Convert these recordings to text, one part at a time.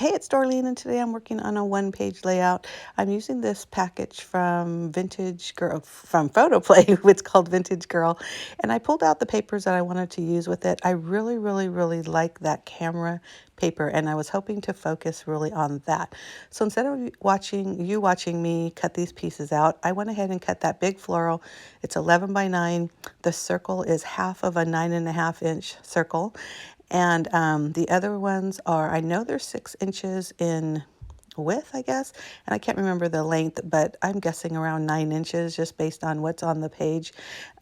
Hey, it's Darlene, and today I'm working on a one-page layout. I'm using this package from Vintage Girl, from Photoplay. It's called Vintage Girl, and I pulled out the papers that I wanted to use with it. I really, really, really like that camera paper, and I was hoping to focus really on that. So instead of watching me cut these pieces out, I went ahead and cut that big floral. It's 11 by 9. The circle is half of a 9.5-inch circle. And the other ones are, I know they're 6 inches in width, I guess, and I can't remember the length, but I'm guessing around 9 inches just based on what's on the page.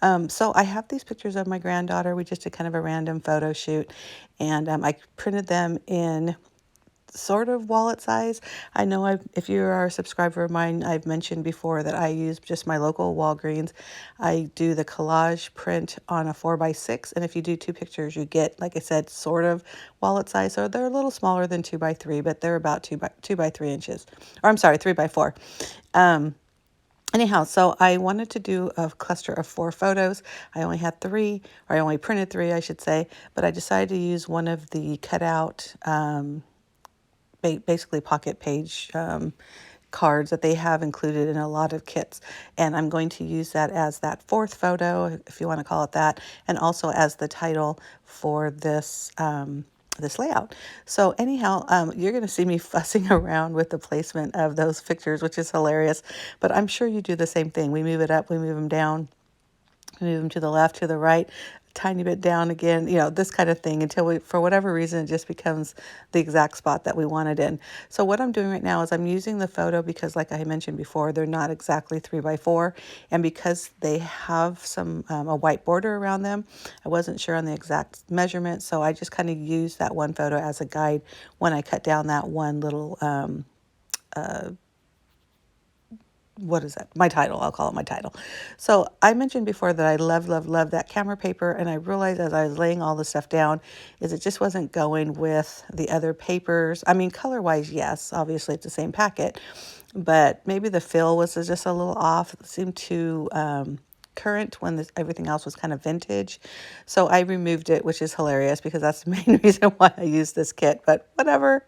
So I have these pictures of my granddaughter. We just did kind of a random photo shoot, and I printed them in sort of wallet size. I know if you are a subscriber of mine, I've mentioned before that I use just my local Walgreens. I do the collage print on a 4x6, and if you do two pictures, you get, like I said, sort of wallet size. So they're a little smaller than 2x3, but they're about 2 by 3 inches, or I'm sorry, 3x4. Anyhow, so I wanted to do a cluster of 4 photos. I only had 3, or I only printed 3, I should say, but I decided to use one of the cutout basically pocket page cards that they have included in a lot of kits. And I'm going to use that as that 4th photo, if you want to call it that, and also as the title for this layout. So anyhow, you're going to see me fussing around with the placement of those pictures, which is hilarious, but I'm sure you do the same thing. We move it up, we move them down, move them to the left, to the right, a tiny bit down again, this kind of thing until we, for whatever reason, it just becomes the exact spot that we want it in. So what I'm doing right now is I'm using the photo because, like I mentioned before, they're not exactly 3x4. And because they have some, a white border around them, I wasn't sure on the exact measurement. So I just kind of used that one photo as a guide when I cut down that one little, what is that? My title. I'll call it my title. So I mentioned before that I love that camera paper, and I realized as I was laying all the stuff down is it just wasn't going with the other papers. I mean, color-wise, yes, obviously it's the same packet, but maybe the fill was just a little off. It seemed too current when everything else was kind of vintage. So I removed it, which is hilarious because that's the main reason why I use this kit, but whatever.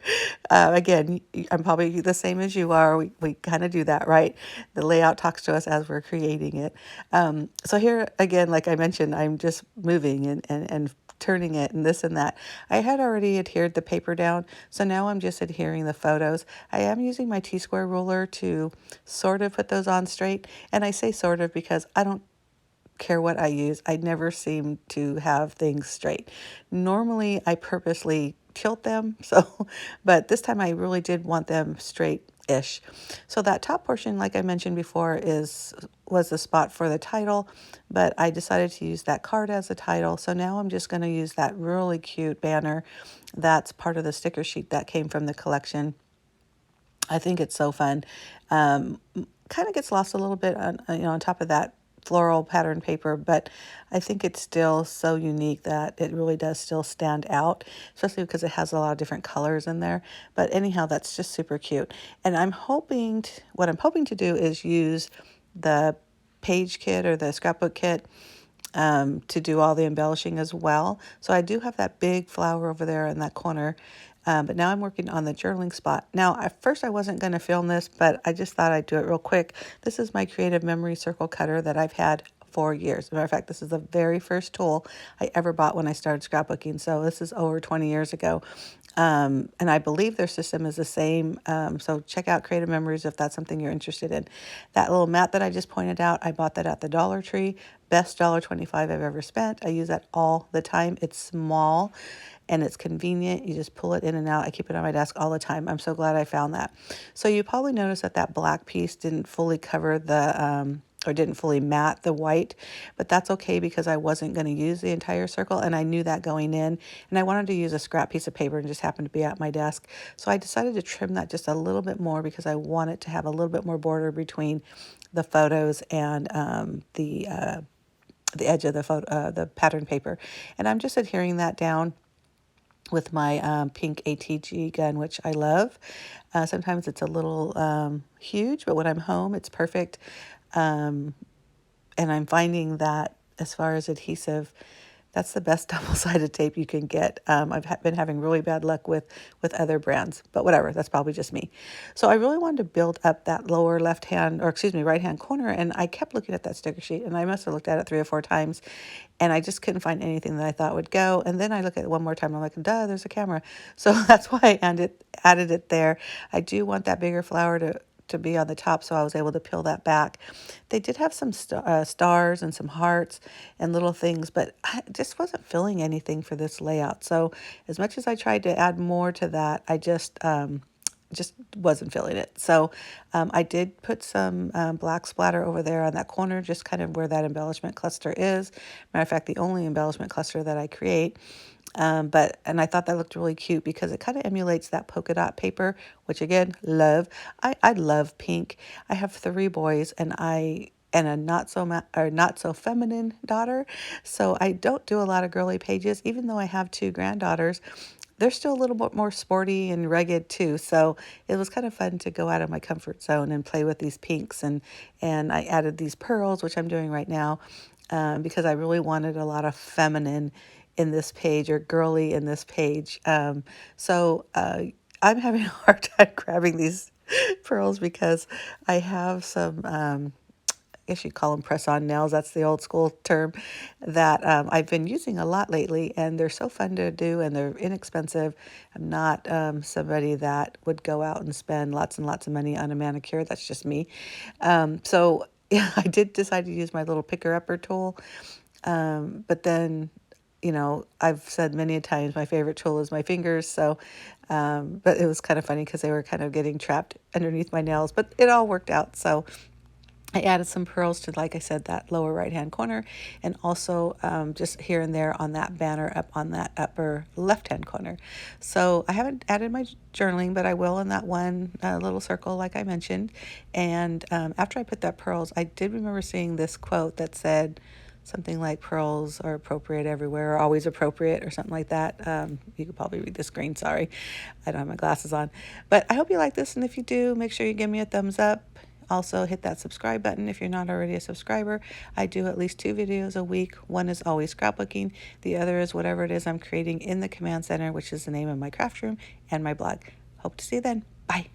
Again, I'm probably the same as you are. We kind of do that, right? The layout talks to us as we're creating it. So here again, like I mentioned, I'm just moving and turning it and this and that. I had already adhered the paper down, so now I'm just adhering the photos. I am using my T-square ruler to sort of put those on straight, and I say sort of because I don't care what I use, I never seem to have things straight. Normally, I purposely tilt them, but this time I really did want them straight-ish. So that top portion, like I mentioned before, was the spot for the title, but I decided to use that card as a title. So now I'm just going to use that really cute banner that's part of the sticker sheet that came from the collection. I think it's so fun. Kind of gets lost a little bit on top of that floral pattern paper, but I think it's still so unique that it really does still stand out, especially because it has a lot of different colors in there. But anyhow, that's just super cute. And what I'm hoping to do is use the page kit or the scrapbook kit to do all the embellishing as well. So I do have that big flower over there in that corner. But now I'm working on the journaling spot. Now, at first I wasn't going to film this, but I just thought I'd do it real quick. This is my Creative Memory Circle Cutter that I've had for years. As a matter of fact, this is the very first tool I ever bought when I started scrapbooking. So this is over 20 years ago. And I believe their system is the same. So check out Creative Memories if that's something you're interested in. That little mat that I just pointed out, I bought that at the Dollar Tree. Best $1.25 I've ever spent. I use that all the time. It's small and it's convenient. You just pull it in and out. I keep it on my desk all the time. I'm so glad I found that. So you probably noticed that that black piece didn't fully cover the or didn't fully mat the white, but that's okay because I wasn't going to use the entire circle, and I knew that going in, and I wanted to use a scrap piece of paper and just happened to be at my desk. So I decided to trim that just a little bit more because I wanted to have a little bit more border between the photos and the edge of the the pattern paper. And I'm just adhering that down with my pink ATG gun, which I love. Sometimes it's a little huge, but when I'm home, it's perfect. And I'm finding that as far as adhesive, That's the best double-sided tape you can get. I've been having really bad luck with other brands, but whatever, that's probably just me. So I really wanted to build up that lower left hand, or excuse me, right hand corner, and I kept looking at that sticker sheet, and I must have looked at it 3 or 4 times, and I just couldn't find anything that I thought would go. And then I look at it one more time, and I'm like, duh, there's a camera. So that's why I added it there. I do want that bigger flower to be on the top, so I was able to peel that back. They did have some stars and some hearts and little things, but I just wasn't feeling anything for this layout. So as much as I tried to add more to that, I just wasn't feeling it. So I did put some black splatter over there on that corner, just kind of where that embellishment cluster is. Matter of fact, the only embellishment cluster that I create. And I thought that looked really cute because it kind of emulates that polka dot paper, which again, love. I love pink. I have 3 boys and a not so feminine daughter. So I don't do a lot of girly pages, even though I have 2 granddaughters. They're still a little bit more sporty and rugged too. So it was kind of fun to go out of my comfort zone and play with these pinks. And I added these pearls, which I'm doing right now, because I really wanted a lot of feminine in this page, or girly in this page. I'm having a hard time grabbing these pearls because I have some, I guess you call them press-on nails. That's the old school term that I've been using a lot lately, and they're so fun to do, and they're inexpensive. I'm not somebody that would go out and spend lots and lots of money on a manicure. That's just me. So yeah, I did decide to use my little picker-upper tool, but then, I've said many a times my favorite tool is my fingers. So, but it was kind of funny because they were kind of getting trapped underneath my nails, but it all worked out. So I added some pearls to, like I said, that lower right-hand corner, and also just here and there on that banner up on that upper left-hand corner. So I haven't added my journaling, but I will in that one little circle, like I mentioned. And after I put that pearls, I did remember seeing this quote that said something like pearls are appropriate everywhere, or always appropriate, or something like that. You could probably read the screen. Sorry, I don't have my glasses on. But I hope you like this, and if you do, make sure you give me a thumbs up. Also, hit that subscribe button if you're not already a subscriber. I do at least 2 videos a week. One is always scrapbooking. The other is whatever it is I'm creating in the command center, which is the name of my craft room and my blog. Hope to see you then. Bye.